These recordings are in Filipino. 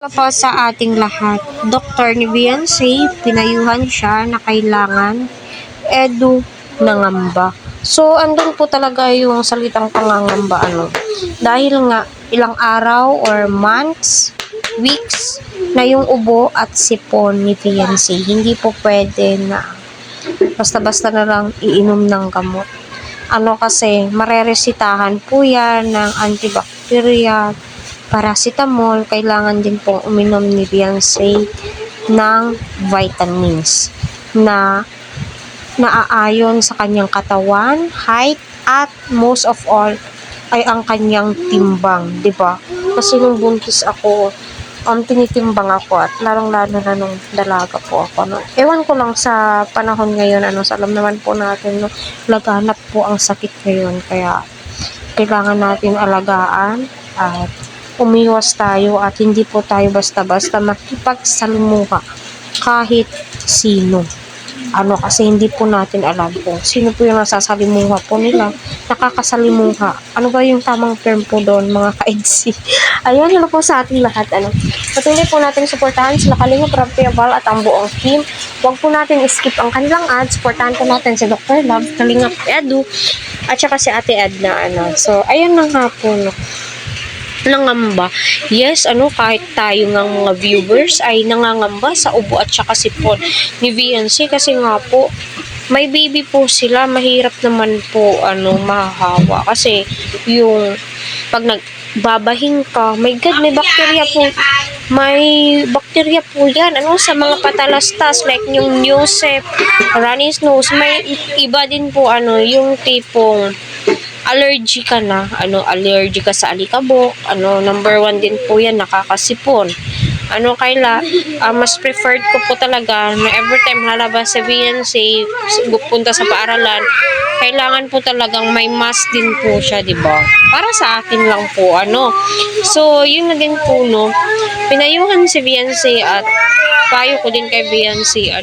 Po sa ating lahat, Dr. ni Beyonce, pinayuhan siya na kailangan edu nangamba. So, andun po talaga yung salitang pangangamba, dahil nga ilang araw or months, weeks, na yung ubo at sipon ni Beyonce. Hindi po pwede na basta-basta na lang iinom ng gamot. Kasi mareresitahan po yan ng antibacterial, paracetamol. Kailangan din pong uminom ni Beyonce ng vitamins na naaayon sa kanyang katawan, height, at most of all ay ang kanyang timbang, 'di ba? Kasi nung buntis ako, tinitimbang ako at lalong-lalo na nung dalaga po ako. No? Ewan ko lang sa panahon ngayon, sa alam naman po natin, laganap po ang sakit ngayon. Kaya kailangan natin alagaan at umiwas tayo at hindi po tayo basta-basta makipagsalimuha kahit sino. Kasi hindi po natin alam kung sino po yung nasasalimuha po nila, nakakasalimuha. Ano ba yung tamang term po doon, mga ka-EDC? Ayun, po sa ating lahat. Patuloy po natin suportahan sila Kalingap Rapiabal at ang buong team. Huwag po natin skip ang kanilang ads. Suportahan po natin si Dr. Love, Kalingap Edu, at saka si Ate Edna. So, ayun na nga po, nangamba. Yes, kahit tayo ng mga viewers ay nangangamba sa ubo at saka sipon ni Beyonce kasi nga po, may baby po sila, mahirap naman po, mahahawa. Kasi, yung, pag nagbabahing ka, my God, may bakterya po yan, sa mga patalastas, like yung Newsep, runny nose, may iba din po, yung tipong, allergy ka na, allergy ka sa alikabok, number 1 din po yan, nakakasipon. Mas preferred ko po talaga na every time lalabas sa Beyonce, punta sa paaralan, kailangan po talagang may mask din po siya, diba? Para sa akin lang po, So, yun na din po, pinayuhan si Beyonce at payo ko din kay Beyonce,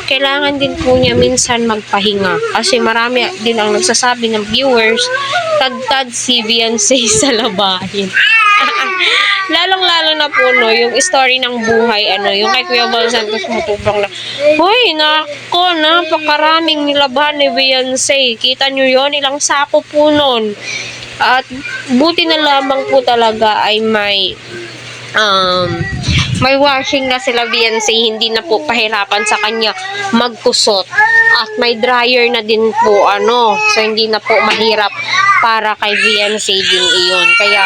kailangan din po niya minsan magpahinga. Kasi marami din ang nagsasabi ng viewers, tad si Beyonce sa labahin. Lalong-lalo na po, yung story ng buhay, yung kay Kuya Bal Santos matubang na, hoy, nako, napakaraming nilabahan ni Beyonce. Kita nyo yon, ilang sako po nun. At buti na lamang po talaga ay may washing na sila Beyonce, hindi na po pahirapan sa kanya magkusot. At may dryer na din po, so hindi na po mahirap para kay Beyonce din iyon. Kaya,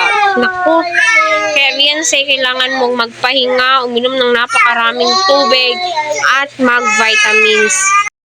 Beyonce, kailangan mong magpahinga, uminom ng napakaraming tubig, at mag-vitamins.